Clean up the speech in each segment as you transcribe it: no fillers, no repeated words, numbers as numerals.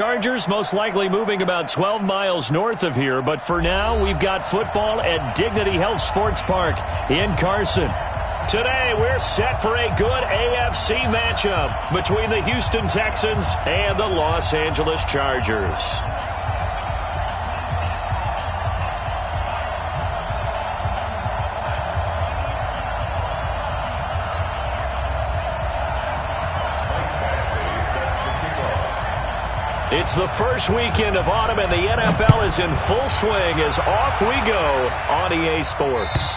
Chargers most likely moving about 12 miles north of here, but for now, we've got football at Dignity Health Sports Park in Carson. Today, we're set for a good AFC matchup between the Houston Texans and the Los Angeles Chargers. It's the first weekend of autumn, and the NFL is in full swing as off we go on EA Sports.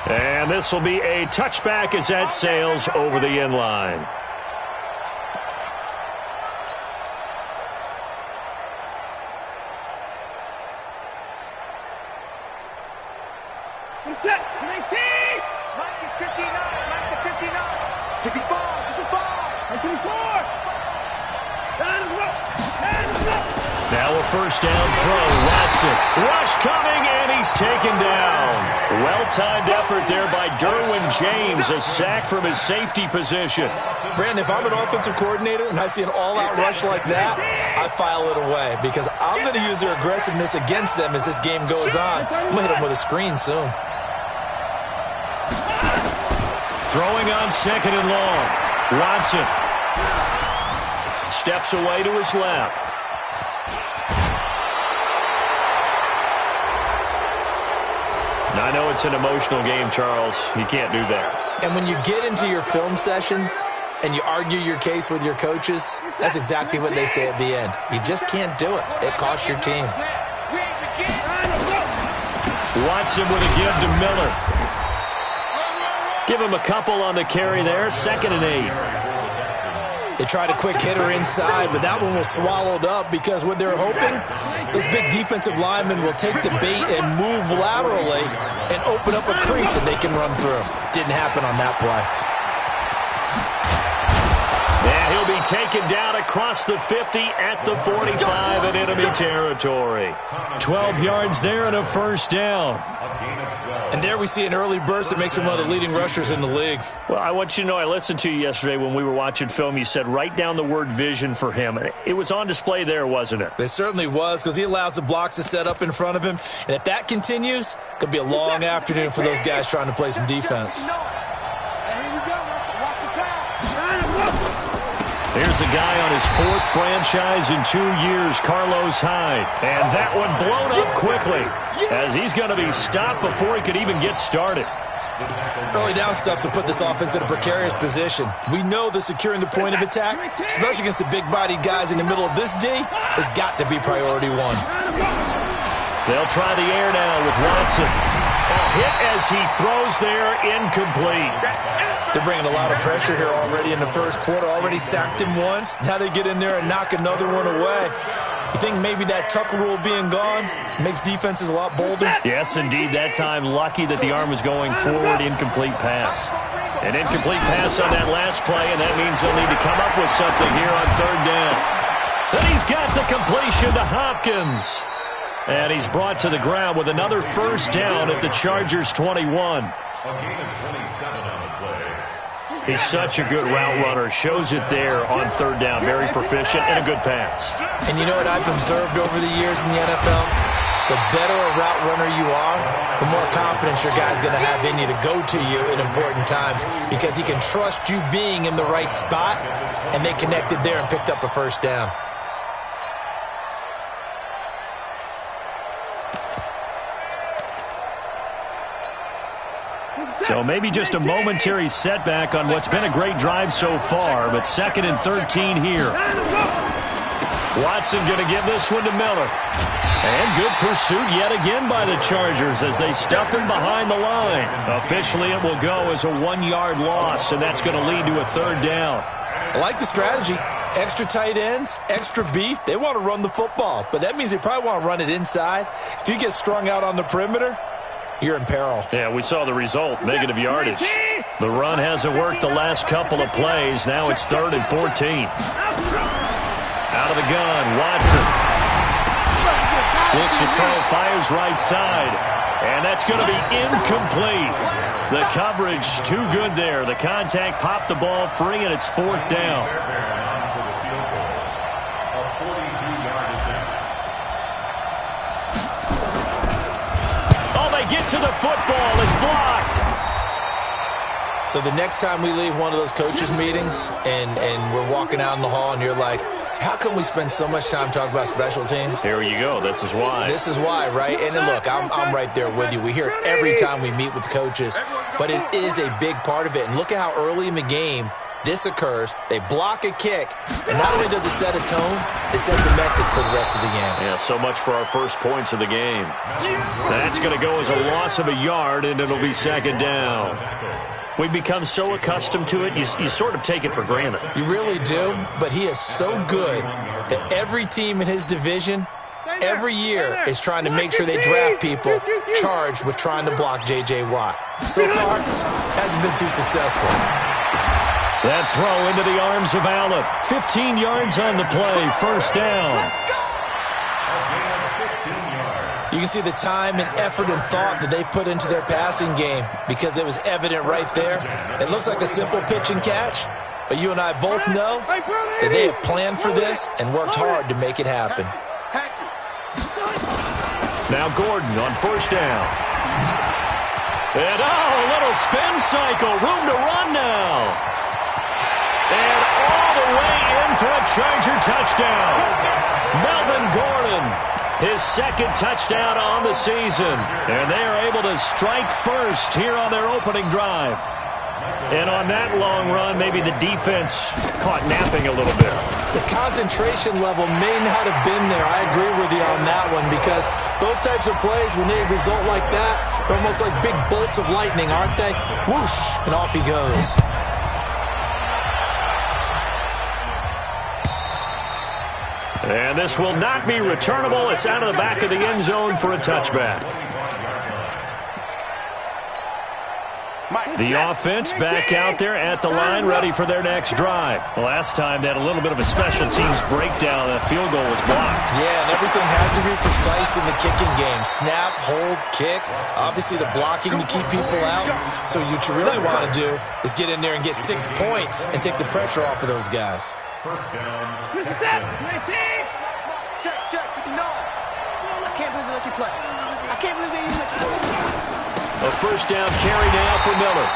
And this will be a touchback as that sails over the end line. Set, 19, Mike is 59, Mike is 59, 64, 54. Now a first down throw. Watson. Rush coming, and he's taken down. Well-timed effort there by Derwin James. A sack from his safety position. Brandon, if I'm an offensive coordinator and I see an all-out rush like that, I file it away because I'm going to use their aggressiveness against them as this game goes on. I'm going to hit them with a screen soon. Throwing on second and long. Watson steps away to his left. I know it's an emotional game, Charles. You can't do that. And when you get into your film sessions and you argue your case with your coaches, that's exactly what they say at the end. You just can't do it. It costs your team. Watson with a give to Miller. Give him a couple on the carry there. 2nd and 8. They tried a quick hitter inside, but that one was swallowed up because what they're hoping, those big defensive linemen will take the bait and move laterally and open up a crease that they can run through. Didn't happen on that play. And he'll be taken down across the 50 at the 45 in enemy territory. 12 yards there and a first down. And there we see an early burst that makes him one of the leading rushers in the league. Well, I want you to know I listened to you yesterday when we were watching film. You said write down the word vision for him. It was on display there, wasn't it? It certainly was because he allows the blocks to set up in front of him. And if that continues, it could be a long afternoon for those guys trying to play some defense. There's a guy on his 4th franchise in 2 years, Carlos Hyde. And that one blown up quickly as he's going to be stopped before he could even get started. Early down stuff to put this offense in a precarious position. We know that securing the point of attack, especially against the big-bodied guys in the middle of this D, has got to be priority one. They'll try the air now with Watson. A hit as he throws there, incomplete. They're bringing a lot of pressure here already in the first quarter. Already sacked him once. Now they get in there and knock another one away. You think maybe that Tucker rule being gone makes defenses a lot bolder? Yes, indeed. That time, lucky that the arm was going forward. Incomplete pass. An incomplete pass on that last play, and that means they'll need to come up with something here on 3rd down. And he's got the completion to Hopkins. And he's brought to the ground with another first down at the Chargers' 21. He's such a good route runner. Shows it there on 3rd down. Very proficient and a good pass. And you know what I've observed over the years in the NFL? The better a route runner you are, the more confidence your guy's going to have in you to go to you in important times because he can trust you being in the right spot, and they connected there and picked up a first down. So maybe just a momentary setback on what's been a great drive so far, but 2nd and 13 here. Watson going to give this one to Miller. And good pursuit yet again by the Chargers as they stuff him behind the line. Officially, it will go as a 1-yard loss, and that's going to lead to a 3rd down. I like the strategy. Extra tight ends, extra beef. They want to run the football, but that means they probably want to run it inside. If you get strung out on the perimeter, you're in peril. Yeah, we saw the result, negative yardage. The run hasn't worked the last couple of plays. Now it's 3rd and 14. Out of the gun, Watson. Looks to throw, fires right side. And that's going to be incomplete. The coverage too good there. The contact popped the ball free, and it's 4th down. Oh, they get to the football. It's blocked. So the next time we leave one of those coaches' meetings and we're walking out in the hall and you're like, how come we spend so much time talking about special teams? Here you go. This is why. This is why, right? And look, I'm right there with you. We hear it every time we meet with coaches, but it is a big part of it. And look at how early in the game this occurs. They block a kick, and not only does it set a tone, it sends a message for the rest of the game. Yeah, so much for our first points of the game. That's going to go as a loss of a yard, and it'll be second down. We become so accustomed to it, you sort of take it for granted. You really do, but he is so good that every team in his division, every year, is trying to make sure they draft people charged with trying to block J.J. Watt. So far, hasn't been too successful. That throw into the arms of Allen. 15 yards on the play, first down. You can see the time and effort and thought that they put into their passing game because it was evident right there. It looks like a simple pitch and catch, but you and I both know that they have planned for this and worked hard to make it happen. Now Gordon on first down. And, a little spin cycle. Room to run now. And all the way in for a Charger touchdown. Melvin Gordon, his second touchdown on the season. And they are able to strike first here on their opening drive. And on that long run, maybe the defense caught napping a little bit. The concentration level may not have been there. I agree with you on that one because those types of plays, when they result like that, they're almost like big bolts of lightning, aren't they? Whoosh, and off he goes. And this will not be returnable. It's out of the back of the end zone for a touchback. The offense back out there at the line, ready for their next drive. Last time they had a little bit of a special teams breakdown. That field goal was blocked. Yeah, and everything has to be precise in the kicking game. Snap, hold, kick. Obviously the blocking to keep people out. So what you really want to do is get in there and get 6 points and take the pressure off of those guys. First down. Check, 59. I can't believe they let you play. I can't believe they even let you play. A first down carry now for Miller.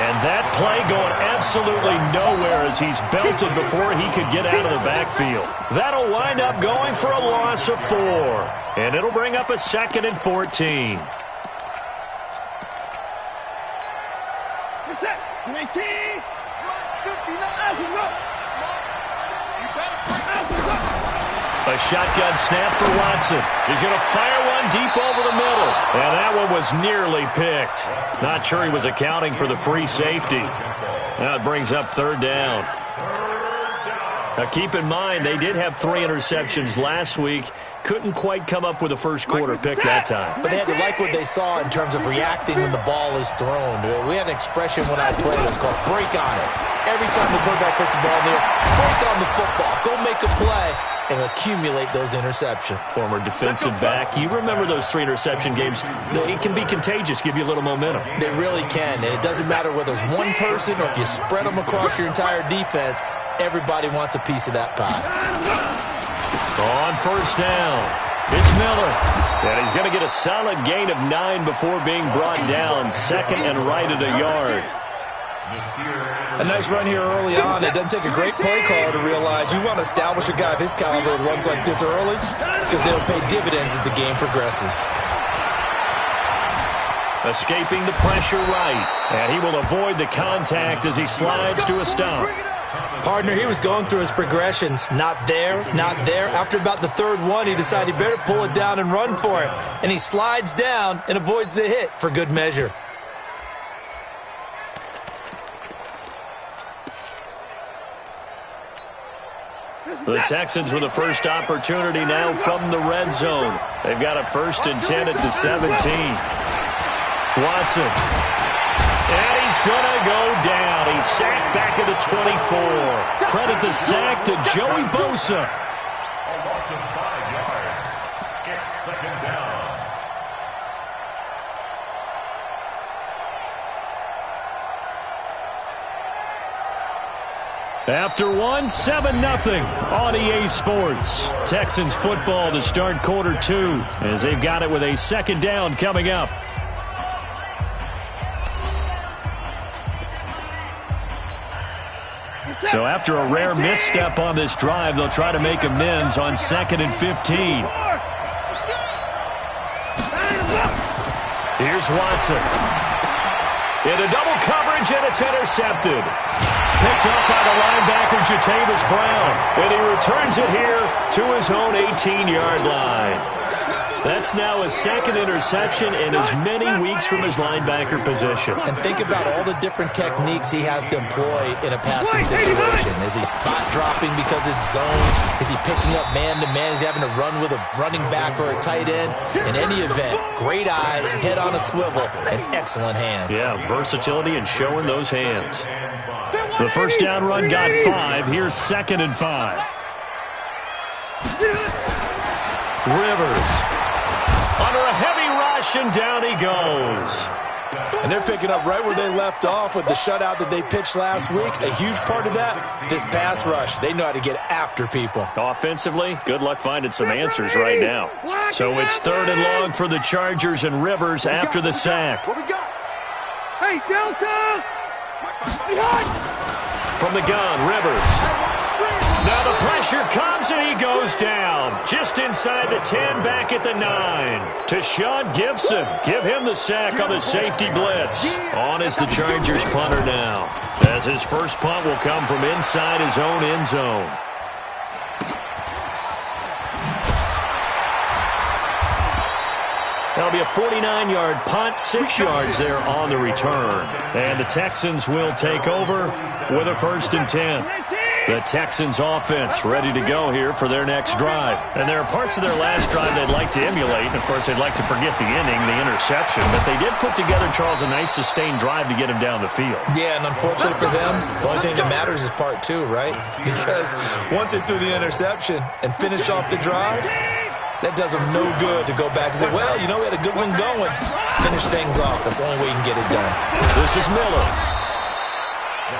And that play going absolutely nowhere as he's belted before he could get out of the backfield. That'll wind up going for a loss of 4. And it'll bring up a 2nd and 14. What's that? 19. 59. A shotgun snap for Watson. He's going to fire one deep over the middle. And that one was nearly picked. Not sure he was accounting for the free safety. Now it brings up 3rd down. Now keep in mind, they did have 3 interceptions last week. Couldn't quite come up with a first quarter pick that time. But they had to like what they saw in terms of reacting when the ball is thrown. We had an expression when I played. It was called break on it. Every time the quarterback puts the ball in there, break on the football. Go make a play and accumulate those interceptions. Former defensive back. You remember those 3 interception games. It can be contagious, give you a little momentum. They really can, and it doesn't matter whether it's one person or if you spread them across your entire defense, everybody wants a piece of that pie. On first down, it's Miller. And he's going to get a solid gain of 9 before being brought down. 2nd and right at a yard. A nice run here early on. It doesn't take a great play caller to realize you want to establish a guy of his caliber with runs like this early because they'll pay dividends as the game progresses. Escaping the pressure right. And he will avoid the contact as he slides to a stop. Partner, he was going through his progressions. Not there, not there. After about the 3rd one, he decided he better pull it down and run for it. And he slides down and avoids the hit for good measure. The Texans with the first opportunity now from the red zone. They've got a 1st and 10 at the 17. Watson. And he's going to go down. He's sacked back at the 24. Credit the sack to Joey Bosa. A loss of 5 yards. It's 2nd down. After one, 7-0 on EA Sports. Texans football to start quarter 2 as they've got it with a second down coming up. So after a rare misstep on this drive, they'll try to make amends on 2nd and 15. Here's Watson. Into double coverage, and it's intercepted. Picked up by the linebacker, Jatavis Brown. And he returns it here to his own 18-yard line. That's now his second interception in as many weeks from his linebacker position. And think about all the different techniques he has to employ in a passing situation. Is he spot dropping because it's zone? Is he picking up man-to-man? Is he having to run with a running back or a tight end? In any event, great eyes, head on a swivel, and excellent hands. Yeah, versatility and showing those hands. The first down run got 5. Here's 2nd and 5. Rivers. Under a heavy rush, and down he goes. And they're picking up right where they left off with the shutout that they pitched last week. A huge part of that, this pass rush. They know how to get after people. Offensively, good luck finding some answers right now. So it's 3rd and long for the Chargers, and Rivers after the sack. What we got? Hey, Delta! From the gun, Rivers. Now the pressure comes, and he goes down. Just inside the 10, back at the 9. To Sean Gibson. Give him the sack on the safety blitz. On is the Chargers punter now, as his first punt will come from inside his own end zone. That'll be a 49-yard punt, 6 yards there on the return. And the Texans will take over with a 1st and 10. The Texans offense ready to go here for their next drive. And there are parts of their last drive they'd like to emulate. And of course, they'd like to forget the inning, the interception. But they did put together, Charles, a nice sustained drive to get him down the field. Yeah, and unfortunately for them, the only thing that matters is part 2, right? Because once they threw the interception and finished off the drive, that does them no good to go back and say, well, you know, we had a good one going. Finish things off. That's the only way you can get it done. This is Miller.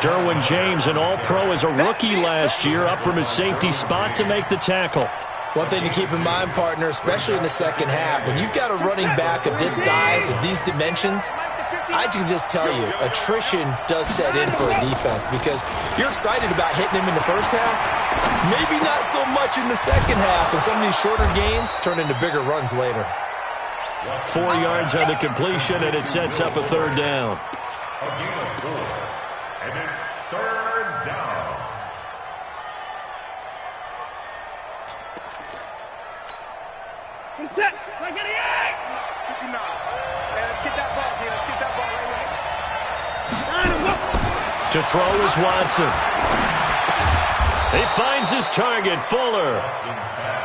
Derwin James, an all-pro as a rookie last year, up from his safety spot to make the tackle. One thing to keep in mind, partner, especially in the second half, when you've got a running back of this size, of these dimensions, I can just tell you, attrition does set in for a defense because you're excited about hitting him in the first half, maybe not so much in the second half, and some of these shorter gains turn into bigger runs later. 4 yards on the completion, and it sets up a 3rd down. And it's 3rd down. Set. Like an egg. 59. Hey, let's get that ball, man. Let's get that ball right here. To throw is Watson. He finds his target, Fuller.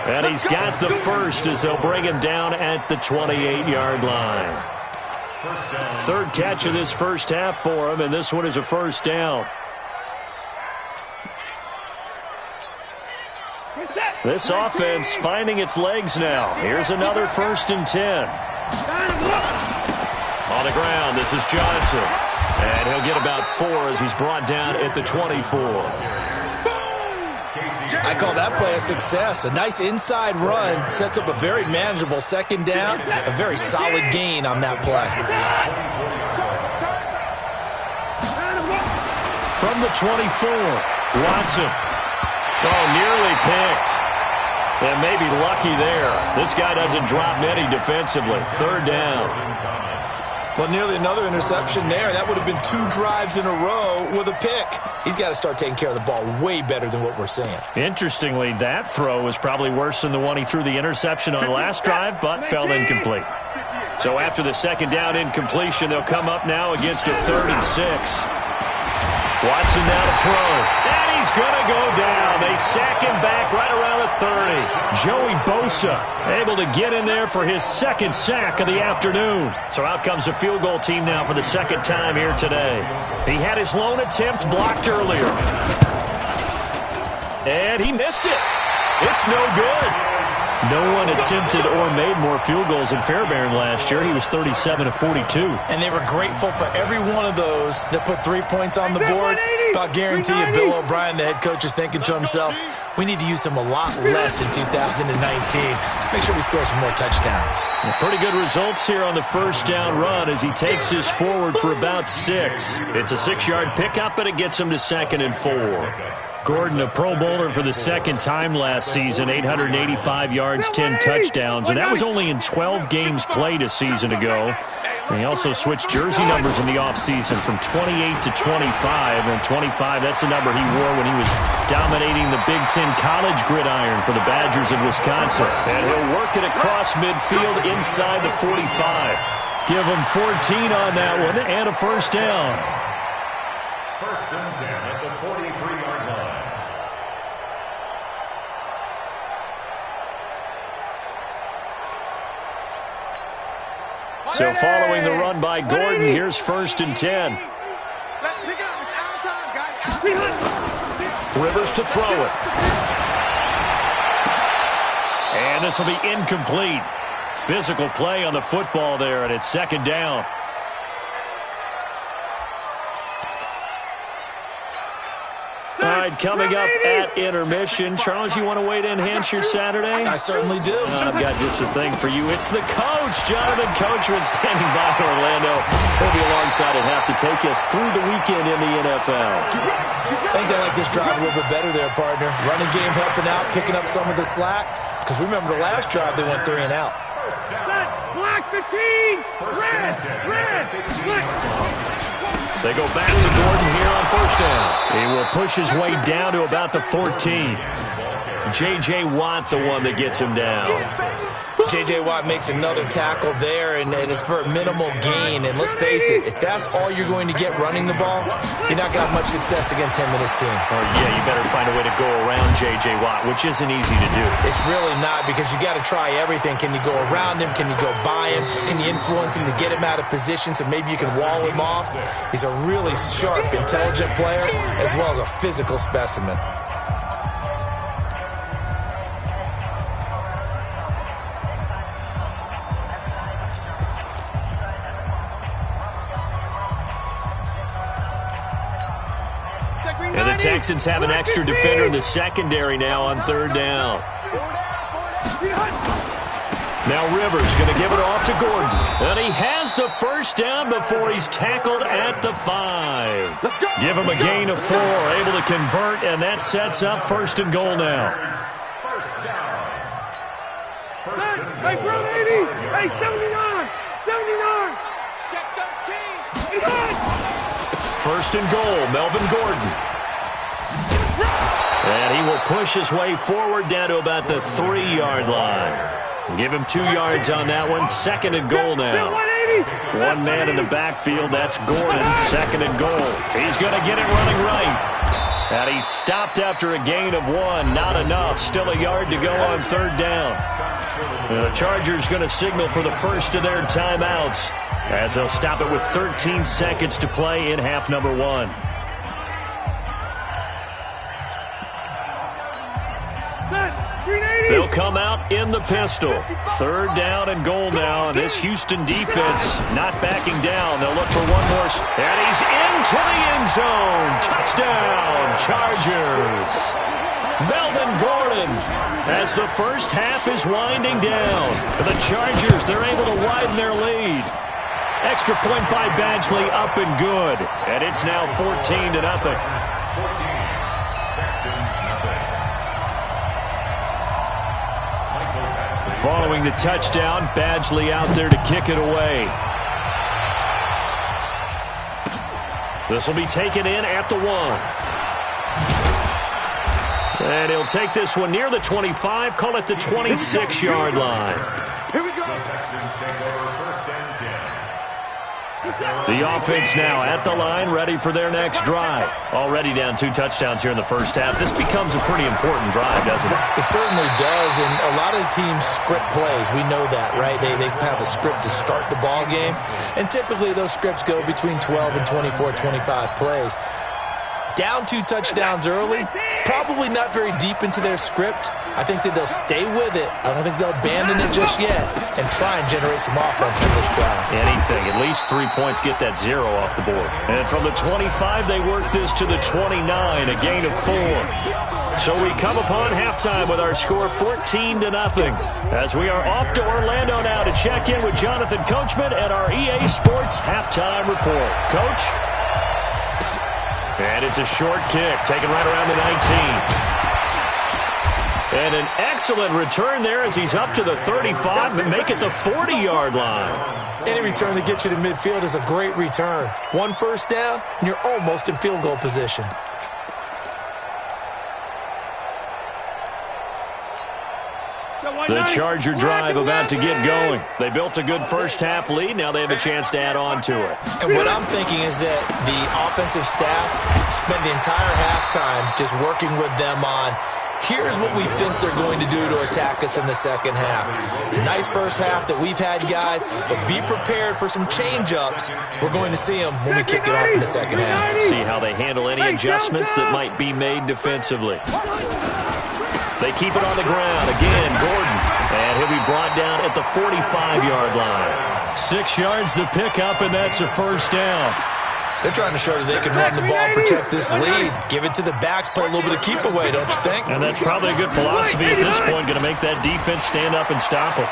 And he's got the first as they'll bring him down at the 28-yard line. 3rd catch of this first half for him, and this one is a 1st down. This offense finding its legs now. Here's another 1st and 10. On the ground, this is Johnson. And he'll get about 4 as he's brought down at the 24. I call that play a success. A nice inside run sets up a very manageable 2nd down. A very solid gain on that play. From the 24, Watson. Oh, nearly picked. And maybe lucky there. This guy doesn't drop many defensively. 3rd down. Well, nearly another interception there. That would have been 2 drives in a row with a pick. He's got to start taking care of the ball way better than what we're seeing. Interestingly, that throw was probably worse than the one he threw the interception on the last drive, but fell incomplete. So after the 2nd down incompletion, they'll come up now against a 3rd and 6. Watson now to throw. And he's going to go down. They sack him back right around the 30. Joey Bosa able to get in there for his 2nd sack of the afternoon. So out comes the field goal team now for the 2nd time here today. He had his lone attempt blocked earlier. And he missed it. It's no good. No one attempted or made more field goals than Fairbairn last year. He was 37 of 42. And they were grateful for every one of those that put 3 points on the board. But I'll guarantee you, Bill O'Brien, the head coach, is thinking to himself, we need to use them a lot less in 2019. Let's make sure we score some more touchdowns. Pretty good results here on the first down run as he takes this forward for about 6. It's a 6-yard pickup, and it gets him to 2nd and 4. Gordon, a Pro Bowler for the second time last season, 885 yards, 10 touchdowns, and that was only in 12 games played a season ago. And he also switched jersey numbers in the offseason from 28 to 25, and 25, that's the number he wore when he was dominating the Big Ten college gridiron for the Badgers of Wisconsin. And he'll work it across midfield inside the 45. Give him 14 on that one and a first down. First and 10 at the 43-yard line. So following the run by Gordon, here's first and 10. Let's pick it up. It's out of time, guys. Rivers to throw it. And this will be incomplete. Physical play on the football there, and it's 2nd down. All right, coming up at intermission. Charles, you want to wait to enhance your Saturday? I certainly do. I've got just a thing for you. It's the coach, Jonathan Coachman, standing by in Orlando. He'll be alongside at half to take us through the weekend in the NFL. I think they like this drive a little bit better there, partner. Running game helping out, picking up some of the slack. Because remember the last drive, they went 3 and out. Black 15. Red. They go back to Gordon here on first down. He will push his way down to about the 14. J.J. Watt, the one that gets him down. J.J. Watt makes another tackle there, and it's for a minimal gain. And let's face it, if that's all you're going to get running the ball, you're not going to have much success against him and his team. Oh, yeah, you better find a way to go around J.J. Watt, which isn't easy to do. It's really not, because you got to try everything. Can you go around him? Can you go by him? Can you influence him to get him out of position so maybe you can wall him off? He's a really sharp, intelligent player, as well as a physical specimen. And the Texans have an extra defender in the secondary now on 3rd down. Now Rivers going to give it off to Gordon. And he has the first down before he's tackled at the 5. Give him a gain of 4, able to convert, and that sets up 1st and goal now. First down. Hey, bro, 80. Hey, 79. 79. Check 13. 1st and goal, Melvin Gordon. And he will push his way forward down to about the 3-yard line. Give him 2 yards on that one. 2nd and goal now. One man in the backfield. That's Gordon. 2nd and goal. He's going to get it running right. And he stopped after a gain of 1. Not enough. Still a yard to go on 3rd down. The Chargers going to signal for the first of their timeouts as they'll stop it with 13 seconds to play in half number 1. They'll come out in the pistol. 3rd down and goal now. And this Houston defense not backing down. They'll look for one more. And he's into the end zone. Touchdown, Chargers. Melvin Gordon, as the first half is winding down. The Chargers, they're able to widen their lead. Extra point by Badgley, up and good. And it's now 14-0. Following the touchdown, Badgley out there to kick it away. This will be taken in at the 1. And he'll take this one near the 25, call it the 26-yard line. Here we go. Texans take over 1st and 10. The offense now at the line, ready for their next drive. Already down 2 touchdowns here in the first half. This becomes a pretty important drive, doesn't it? It certainly does, and a lot of teams script plays. We know that, right? They have a script to start the ball game, and typically those scripts go between 12 and 24, 25 plays. Down 2 touchdowns early, probably not very deep into their script, I think that they'll stay with it. I don't think they'll abandon it just yet and try and generate some offense in this drive. Anything. At least 3 points get that 0 off the board. And from the 25, they work this to the 29, a gain of 4. So we come upon halftime with our score 14-0 as we are off to Orlando now to check in with Jonathan Coachman at our EA Sports halftime report. Coach? And it's a short kick, taken right around the 19. And an excellent return there as he's up to the 35 and make it the 40-yard line. Any return that gets you to midfield is a great return. 1 first down, and you're almost in field goal position. The Charger drive about to get going. They built a good first-half lead. Now they have a chance to add on to it. And what I'm thinking is that the offensive staff spent the entire halftime just working with them on, here's what we think they're going to do to attack us in the second half. Nice first half that we've had, guys, but be prepared for some change-ups. We're going to see them when we kick it off in the second half. See how they handle any adjustments that might be made defensively. They keep it on the ground. Again, Gordon. And he'll be brought down at the 45-yard line. 6 yards to pick up, and that's a first down. They're trying to show that they can run the ball and protect this lead. Give it to the backs, play a little bit of keep away, don't you think? And that's probably a good philosophy at this point, going to make that defense stand up and stop it.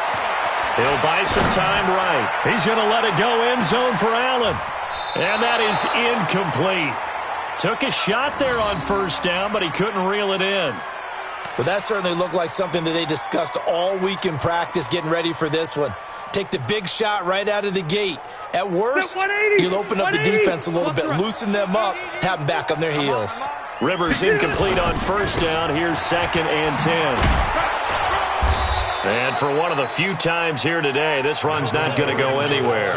He'll buy some time right. He's going to let it go end zone for Allen. And that is incomplete. Took a shot there on first down, but he couldn't reel it in. Well, that certainly looked like something that they discussed all week in practice getting ready for this one. Take the big shot right out of the gate. At worst, you'll open up the defense a little bit, loosen them up, have them back on their heels. Rivers incomplete on first down. Here's 2nd and 10. And for one of the few times here today, this run's not going to go anywhere.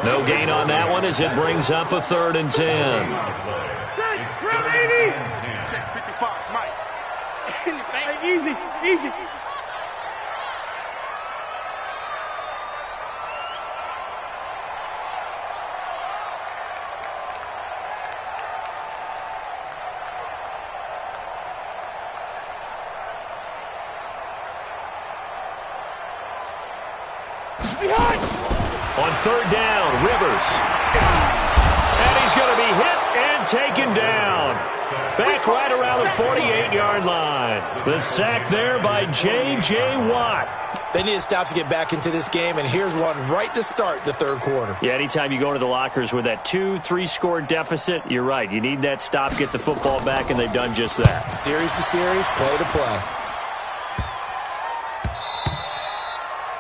No gain on that one as it brings up a 3rd and 10. Easy, easy. On 3rd down, Rivers. And he's going to be hit and taken down. Back right around the 48-yard line. The sack there by J.J. Watt. They need to stop to get back into this game, and here's one right to start the 3rd quarter. Yeah, anytime you go to the lockers with that 2-3 score deficit, you're right. You need that stop, get the football back, and they've done just that. Series to series, play to play.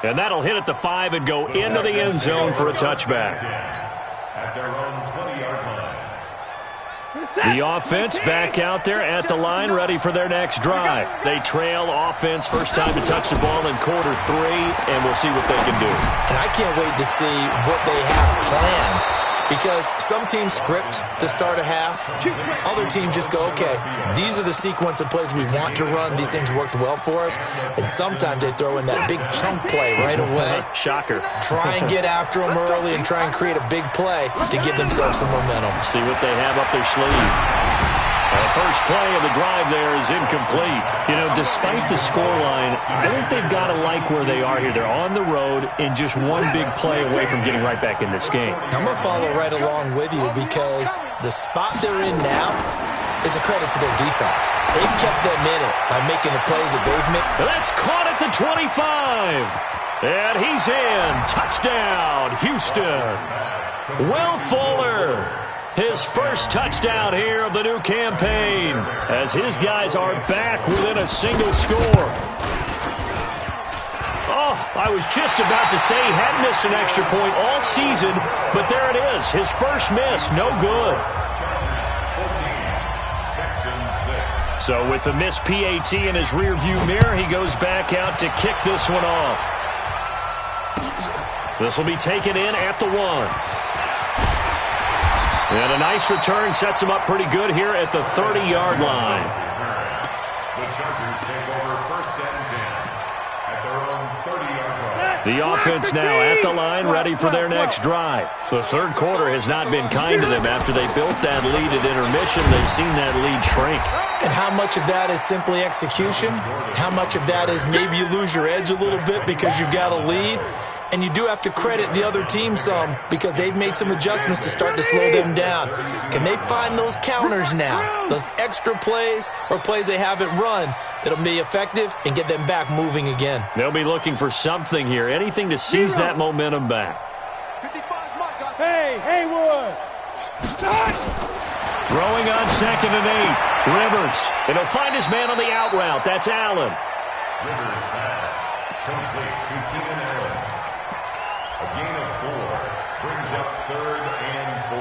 And that'll hit at the 5 and go into the end zone for a touchback. At their own 20-yard line. The offense back out there at the line, ready for their next drive. They trail offense, first time to touch the ball in quarter 3, and we'll see what they can do. And I can't wait to see what they have planned, because some teams script to start a half. Other teams just go, okay, these are the sequence of plays we want to run. These things worked well for us. And sometimes they throw in that big chunk play right away. Shocker. Try and get after them early and try and create a big play to give themselves some momentum. See what they have up their sleeve. The first play of the drive there is incomplete. You know, despite the scoreline, I think they've got to like where they are here. They're on the road and just one big play away from getting right back in this game. I'm going to follow right along with you because the spot they're in now is a credit to their defense. They've kept them in it by making the plays that they've made. That's caught at the 25. And he's in. Touchdown, Houston. Will Fuller. His first touchdown here of the new campaign as his guys are back within a single score. Oh, I was just about to say he hadn't missed an extra point all season, but there it is. His first miss, no good. So with the missed PAT in his rearview mirror, he goes back out to kick this one off. This will be taken in at the 1. And a nice return sets him up pretty good here at the 30-yard line. The Chargers take over 1st and 10 at their own 30-yard line. The offense now at the line, ready for their next drive. The third quarter has not been kind to them. After they built that lead at intermission, they've seen that lead shrink. And how much of that is simply execution? How much of that is maybe you lose your edge a little bit because you've got a lead? And you do have to credit the other team some because they've made some adjustments to start to slow them down. Can they find those counters now, those extra plays or plays they haven't run that'll be effective and get them back moving again? They'll be looking for something here, anything to seize that momentum back. Hey, Haywood! Throwing on 2nd and 8. Rivers. And he'll find his man on the out route. That's Allen. Rivers pass. Complete to Keenan Allen. A gain of 4 brings up 3rd and 4.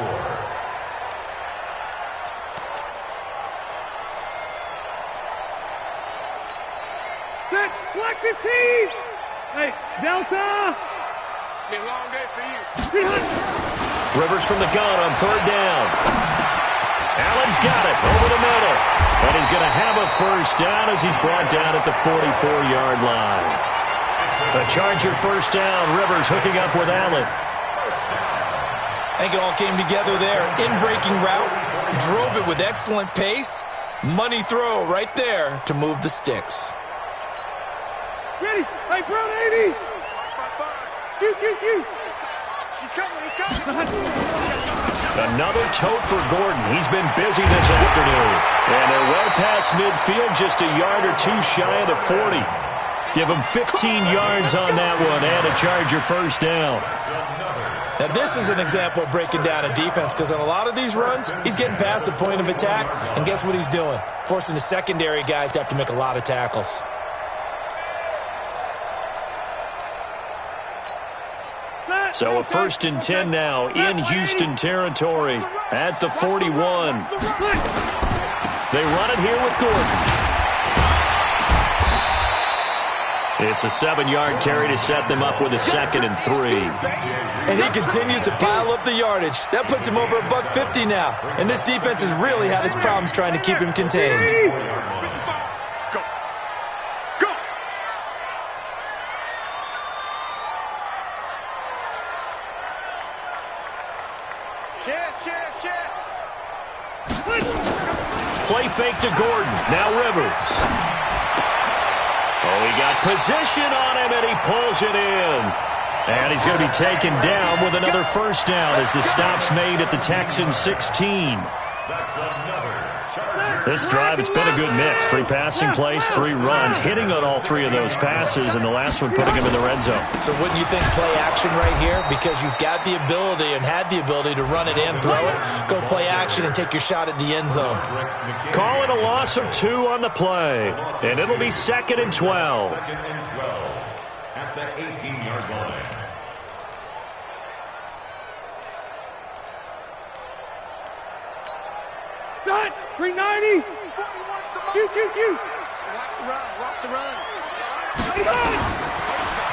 Set, black 15! Hey, Delta! It's been a long day for you. Rivers from the gun on 3rd down. Allen's got it over the middle. And he's going to have a first down as he's brought down at the 44-yard line. A Charger first down. Rivers hooking up with Allen. I think it all came together there. In-breaking route. Drove it with excellent pace. Money throw right there to move the sticks. Ready? Hey, Brown 80! Q. He's coming. Another tote for Gordon. He's been busy this afternoon. And they're well past midfield, just a yard or two shy of the 40. Give him 15 yards on that one and a Charger first down. Now, this is an example of breaking down a defense because on a lot of these runs, he's getting past the point of attack, and guess what he's doing? Forcing the secondary guys to have to make a lot of tackles. So a 1st and 10 now in Houston territory at the 41. They run it here with Gordon. It's a 7-yard carry to set them up with a 2nd and 3. And he continues to pile up the yardage. That puts him over $150 now. And this defense has really had its problems trying to keep him contained. Go! Chance! Play fake to Gordon. Now Rivers. Oh, he got position on him, and he pulls it in. And he's going to be taken down with another first down as the stop's made at the Texans 16. That's another Charger. This drive, it's been a good mix. 3 passing plays, 3 runs, hitting on all 3 of those passes, and the last one putting him in the red zone. So wouldn't you think play action right here? Because you've got the ability and had the ability to run it and throw it. Go play action and take your shot at the end zone. Call it a loss of 2 on the play, and it'll be 2nd and 12. 2nd and 12 at the 18-yard line. Done! 390! Q! Watch the run!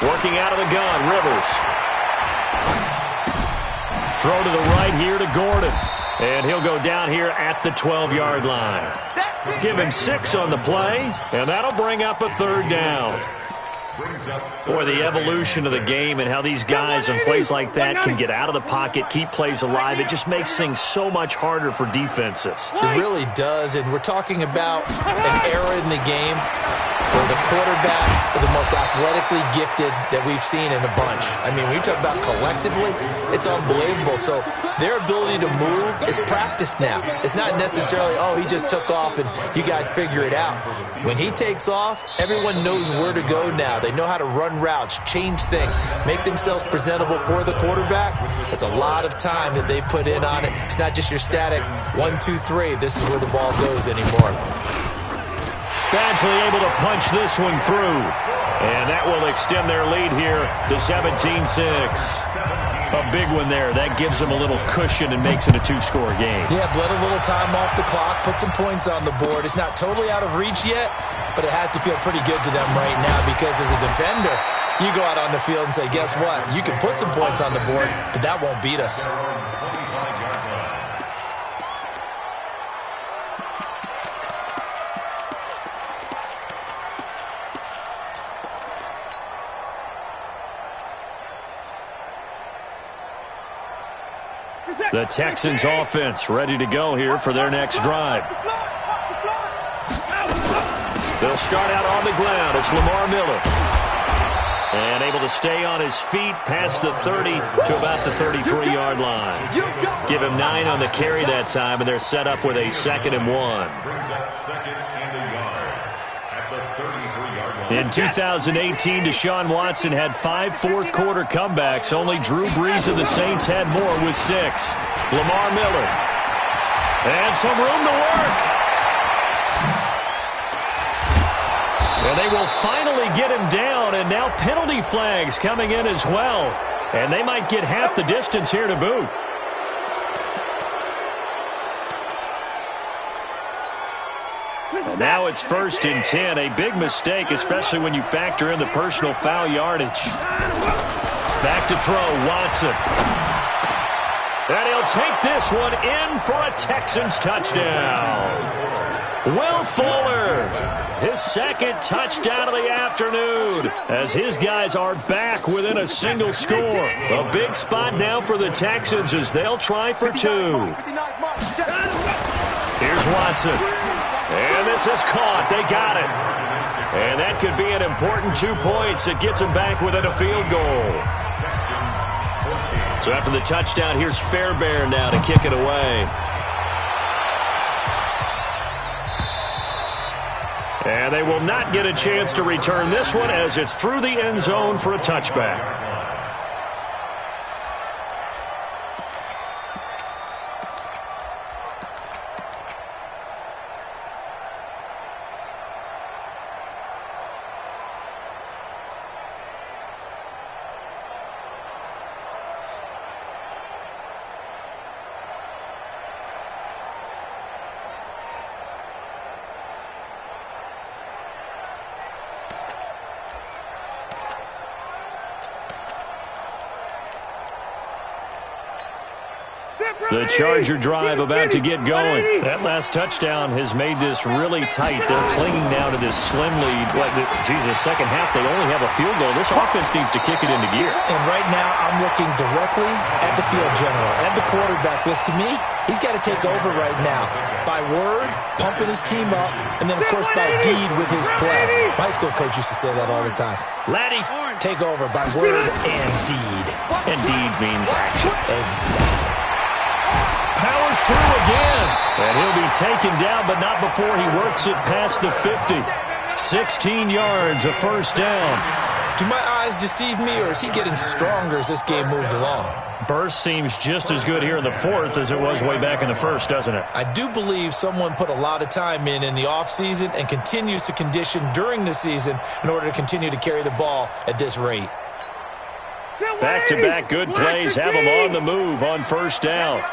Working out of the gun, Rivers. Throw to the right here to Gordon. And he'll go down here at the 12-yard line. Give him 6 on the play, and that'll bring up a 3rd down. Boy, the evolution of the game and how these guys on plays like that can get out of the pocket, keep plays alive, it just makes things so much harder for defenses. It really does, and we're talking about an era in the game where the quarterbacks are the most athletically gifted that we've seen in a bunch. I mean, when you talk about collectively, it's unbelievable. So their ability to move is practiced now. It's not necessarily, oh, he just took off and you guys figure it out. When he takes off, everyone knows where to go now. They know how to run routes, change things, make themselves presentable for the quarterback. That's a lot of time that they put in on it. It's not just your static 1, 2, 3. This is where the ball goes anymore. Badgley able to punch this one through. And that will extend their lead here to 17-6. A big one there. That gives them a little cushion and makes it a 2-score game. Yeah, bled a little time off the clock, put some points on the board. It's not totally out of reach yet, but it has to feel pretty good to them right now because as a defender, you go out on the field and say, guess what? You can put some points on the board, but that won't beat us. The Texans offense ready to go here for their next drive. They'll start out on the ground. It's Lamar Miller. And able to stay on his feet past the 30 to about the 33-yard line. Give him 9 on the carry that time, and they're set up with a 2nd and 1. Brings up 2nd and a yard at the 33-yard line. In 2018, Deshaun Watson had 5 fourth-quarter comebacks. Only Drew Brees of the Saints had more with 6. Lamar Miller. And some room to work. And they will finally get him down, and now penalty flags coming in as well. And they might get half the distance here to boot. And now it's 1st and 10. A big mistake, especially when you factor in the personal foul yardage. Back to throw, Watson. And he'll take this one in for a Texans touchdown. Will Fuller, his 2nd touchdown of the afternoon, as his guys are back within a single score. A big spot now for the Texans as they'll try for 2. Here's Watson. And this is caught. They got it. And that could be an important 2 points that gets them back within a field goal. So after the touchdown, here's Fairbairn now to kick it away. And they will not get a chance to return this one as it's through the end zone for a touchback. The Charger drive about to get going. That last touchdown has made this really tight. They're clinging now to this slim lead. Second half, they only have a field goal. This offense needs to kick it into gear. And right now, I'm looking directly at the field general, at the quarterback, which to me, he's got to take over right now. By word, pumping his team up, and then, of course, by deed with his play. My high school coach used to say that all the time. Laddie, take over by word and deed. And deed means action. Exactly. Powers through again. And he'll be taken down, but not before he works it past the 50. 16 yards, a 1st down. Do my eyes deceive me, or is he getting stronger as this game moves along? Burst seems just as good here in the 4th as it was way back in the 1st, doesn't it? I do believe someone put a lot of time in the offseason and continues to condition during the season in order to continue to carry the ball at this rate. Back-to-back good plays have him on the move on 1st down.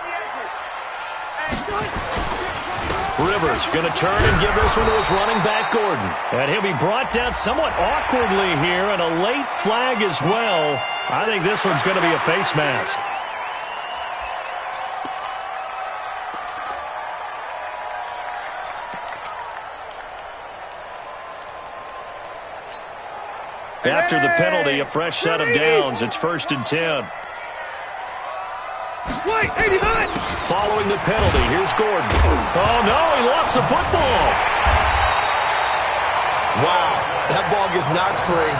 Rivers going to turn and give this one to his running back, Gordon. And he'll be brought down somewhat awkwardly here, and a late flag as well. I think this one's going to be a face mask. After the penalty, a fresh set of downs. It's 1st and 10. Following the penalty, here's Gordon. Oh, no, he lost the football. Wow, that ball gets knocked free,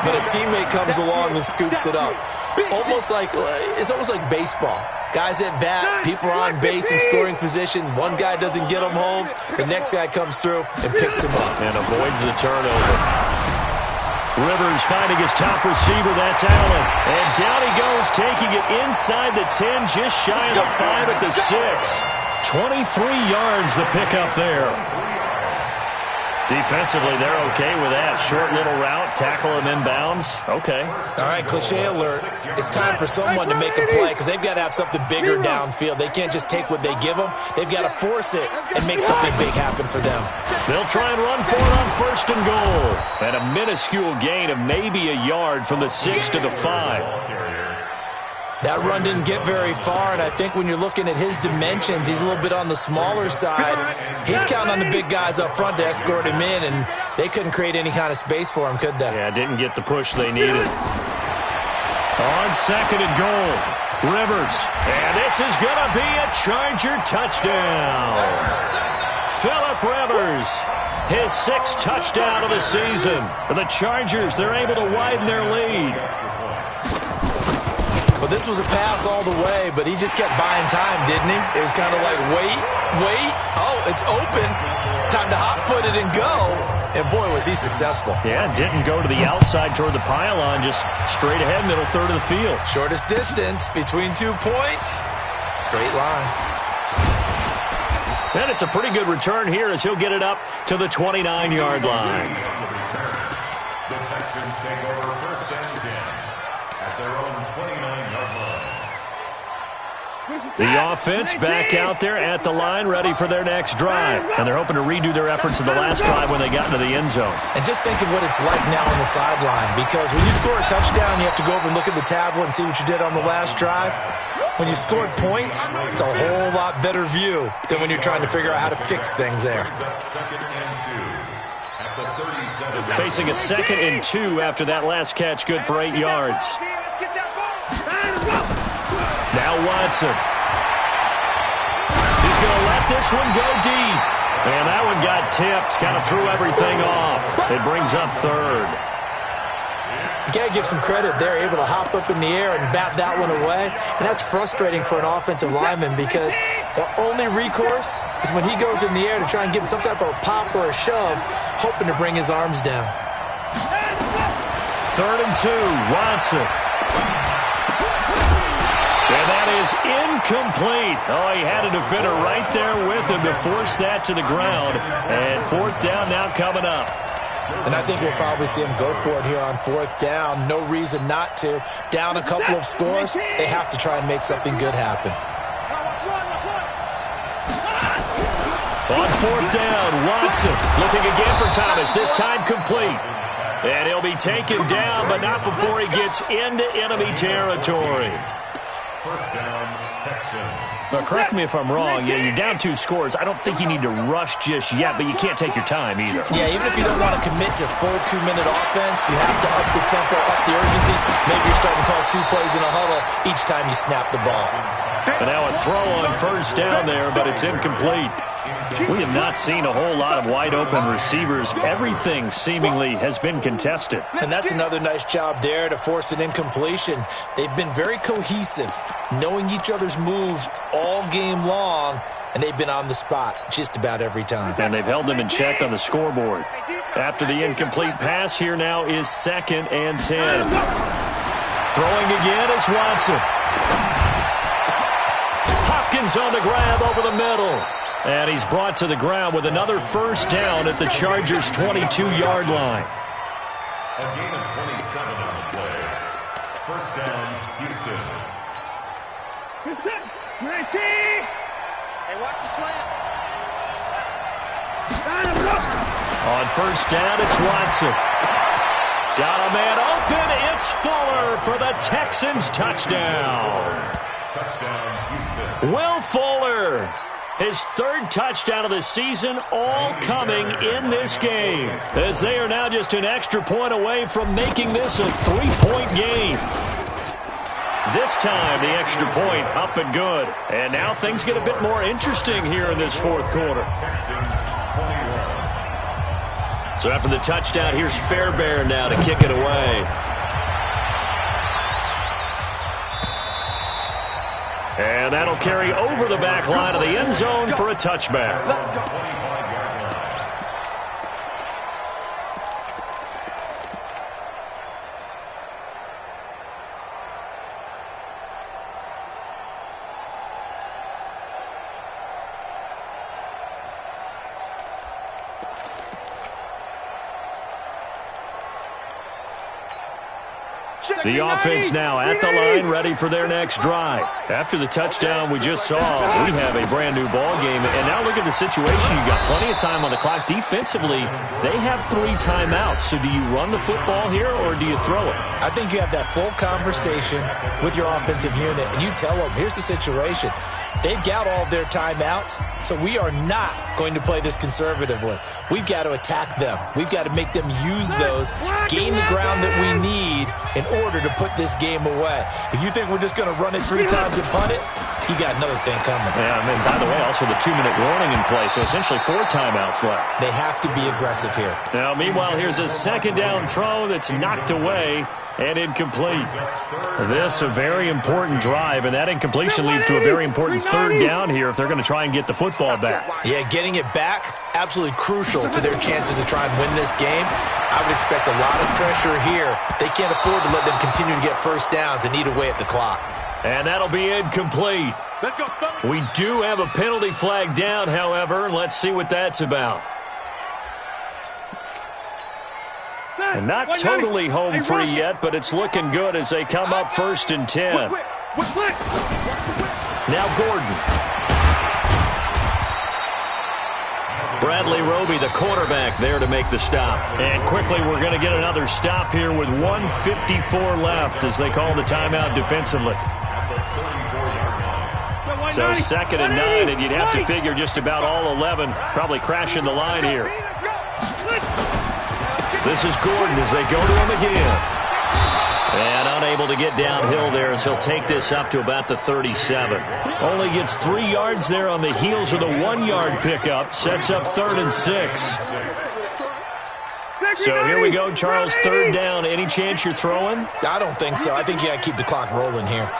but a teammate comes along and scoops it up. It's almost like baseball. Guys at bat, people are on base in scoring position. One guy doesn't get him home. The next guy comes through and picks him up. And avoids the turnover. Rivers finding his top receiver, that's Allen. And down he goes, taking it inside the 10, just shy of the 5 at the 6. 23 yards the pickup there. Defensively, they're okay with that. Short little route, tackle him inbounds. Okay. All right, cliche alert. It's time for someone to make a play because they've got to have something bigger downfield. They can't just take what they give them. They've got to force it and make something big happen for them. They'll try and run for it on 1st and goal. And a minuscule gain of maybe a yard from the 6 to the 5. That run didn't get very far, and I think when you're looking at his dimensions, he's a little bit on the smaller side. He's counting on the big guys up front to escort him in, and they couldn't create any kind of space for him, could they? Yeah, didn't get the push they needed. On second and goal, Rivers. And this is going to be a Charger touchdown. Phillip Rivers, his 6th touchdown of the season. The Chargers, they're able to widen their lead. Well, this was a pass all the way, but he just kept buying time, didn't he? It was kind of like, wait. Oh, it's open. Time to hot-foot it and go. And, boy, was he successful. Yeah, didn't go to the outside toward the pylon, just straight ahead, middle third of the field. Shortest distance between 2 points. Straight line. And it's a pretty good return here as he'll get it up to the 29-yard line. The Texans take over first and 10 at their own 29-yard line. The offense back out there at the line, ready for their next drive. And they're hoping to redo their efforts in the last drive when they got into the end zone. And just think of what it's like now on the sideline, because when you score a touchdown, you have to go over and look at the tablet and see what you did on the last drive. When you scored points, it's a whole lot better view than when you're trying to figure out how to fix things there. Facing a 2nd and 2 after that last catch, good for 8 yards. Now Watson. He's going to let this one go deep. And that one got tipped, kind of threw everything off. It brings up 3rd. You got to give some credit. They're able to hop up in the air and bat that one away. And that's frustrating for an offensive lineman because the only recourse is when he goes in the air to try and give him some type of a pop or a shove, hoping to bring his arms down. 3rd and 2, Watson. And that is incomplete. Oh, he had a defender right there with him to force that to the ground. And 4th down now coming up. And I think we'll probably see him go for it here on 4th down. No reason not to. Down a couple of scores, they have to try and make something good happen. On 4th down, Watson looking again for Thomas, this time complete. And he'll be taken down, but not before he gets into enemy territory. First down, Texans. But correct me if I'm wrong. Yeah, you're down 2 scores. I don't think you need to rush just yet, but you can't take your time either. Yeah, even if you don't want to commit to full 2-minute offense, you have to up the tempo, up the urgency. Maybe you're starting to call 2 plays in a huddle each time you snap the ball. And now a throw on 1st down there, but it's incomplete. We have not seen a whole lot of wide-open receivers. Everything seemingly has been contested. And that's another nice job there to force an incompletion. They've been very cohesive, knowing each other's moves all game long, and they've been on the spot just about every time. And they've held them in check on the scoreboard. After the incomplete pass, here now is 2nd and 10. Throwing again is Watson. Hopkins on the grab over the middle. And he's brought to the ground with another 1st down at the Chargers' 22-yard line. A gain of 27 on the play. First down, Houston. Houston, 19. Hey, watch the slant. On 1st down, it's Watson. Got a man open. It's Fuller for the Texans' touchdown. Touchdown, Houston. Will Fuller. His 3rd touchdown of the season, all coming in this game, as they are now just an extra point away from making this a 3-point game. This time, the extra point up and good. And now things get a bit more interesting here in this 4th quarter. So after the touchdown, here's Fairbairn now to kick it away. And that'll carry over the back line of the end zone for a touchback. The offense now at the line, ready for their next drive. After the touchdown we just saw, we have a brand-new ball game. And now look at the situation. You've got plenty of time on the clock. Defensively, they have 3 timeouts. So do you run the football here or do you throw it? I think you have that full conversation with your offensive unit, and you tell them, here's the situation. They've got all their timeouts, so we are not going to play this conservatively. We've got to attack them. We've got to make them use those, gain the ground that we need in order to put this game away. If you think we're just going to run it 3 times and punt it, you got another thing coming. Yeah, and by the way, also the 2-minute warning in play, so essentially 4 timeouts left. They have to be aggressive here. Now, meanwhile, here's a second down throw that's knocked away and incomplete. This a very important drive, and that incompletion leads to a very important third down here if they're going to try and get the football back. Yeah, getting it back, absolutely crucial to their chances to try and win this game. I would expect a lot of pressure here. They can't afford to let them continue to get first downs and eat away at the clock. And that'll be incomplete. Let's go. We do have a penalty flag down, however, and let's see what that's about. And not totally home free yet, but it's looking good as they come up 1st and 10. Now Gordon. Bradley Roby, the quarterback, there to make the stop. And quickly we're going to get another stop here with 1:54 left as they call the timeout defensively. So 2nd and 9, and you'd have to figure just about all 11 probably crashing the line here. This is Gordon as they go to him again. And unable to get downhill there as he'll take this up to about the 37. Only gets 3 yards there on the heels of the 1-yard pickup. Sets up 3rd and 6. So here we go, Charles, 3rd down. Any chance you're throwing? I don't think so. I think you got to keep the clock rolling here.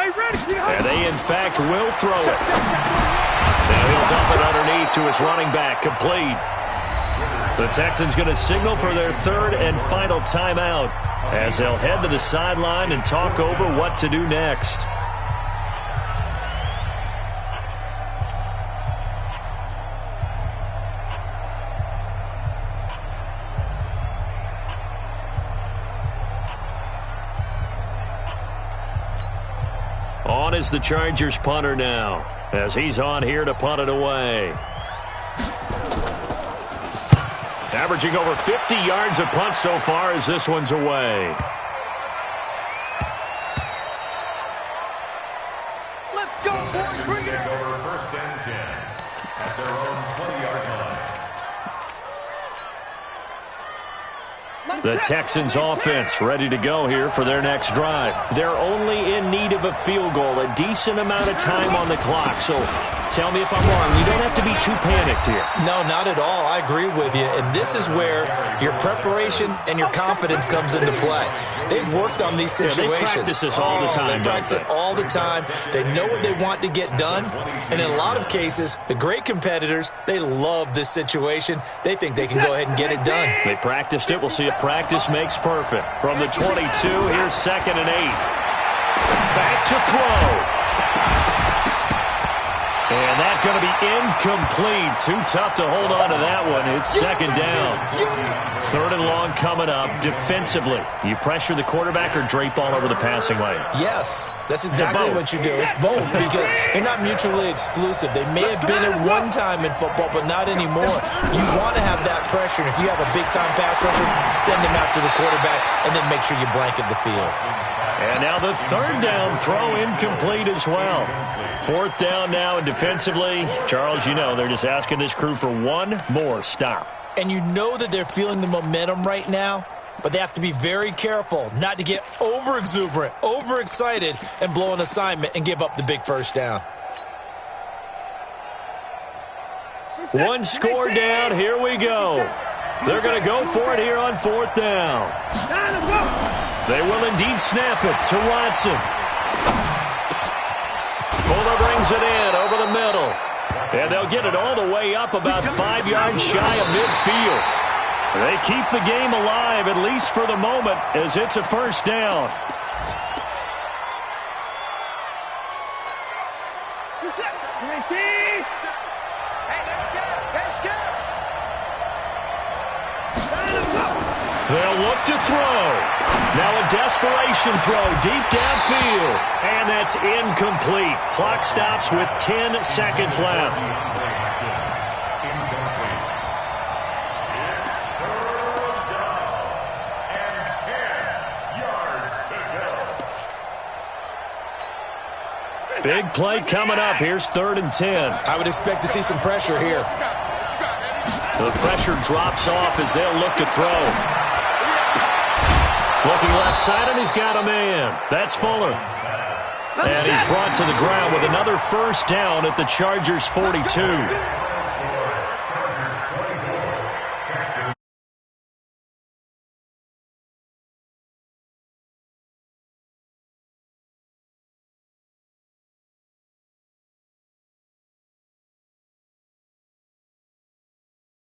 And they, in fact, will throw it. Now he'll dump it underneath to his running back, complete. The Texans going to signal for their 3rd and final timeout as they'll head to the sideline and talk over what to do next. On is the Chargers punter now, as he's on here to punt it away. Averaging over 50 yards a punt so far as this one's away. Let's go, boys. Bring it Take over 1st and 10 at their own 20-yard line. The Texans offense ready to go here for their next drive. They're only in need of a field goal, a decent amount of time on the clock. So tell me if I'm wrong. You don't have to be too panicked here. No, not at all. I agree with you. And this is where your preparation and your confidence comes into play. They've worked on these situations. They practice this all the time. They practice it all the time. They know what they want to get done. And in a lot of cases, the great competitors, they love this situation. They think they can go ahead and get it done. They practiced it. We'll see if practice makes perfect. From the 22, here's 2nd and 8. Back to throw. And that's going to be incomplete. Too tough to hold on to that one. It's 2nd down. 3rd and long coming up. Defensively, you pressure the quarterback or drape all over the passing lane? Yes, that's exactly what you do. It's both because they're not mutually exclusive. They may have been at one time in football, but not anymore. You want to have that pressure. And if you have a big-time pass rusher, send him after the quarterback and then make sure you blanket the field. And now the 3rd down throw incomplete as well. 4th down now, and defensively, Charles, you know, they're just asking this crew for one more stop. And you know that they're feeling the momentum right now, but they have to be very careful not to get over-exuberant, over-excited, and blow an assignment and give up the big 1st down. One score down, here we go. They're going to go for it here on 4th down. They will indeed snap it to Watson. Fuller brings it in over the middle. And they'll get it all the way up about 5 yards shy of midfield. They keep the game alive, at least for the moment, as it's a 1st down. They'll look to throw. Now a desperation throw deep downfield. And that's incomplete. Clock stops with 10 seconds left. Big play coming up. Here's 3rd and 10. I would expect to see some pressure here. The pressure drops off as they'll look to throw. Looking left side, and he's got a man. That's Fuller. And he's brought to the ground with another first down at the Chargers' 42.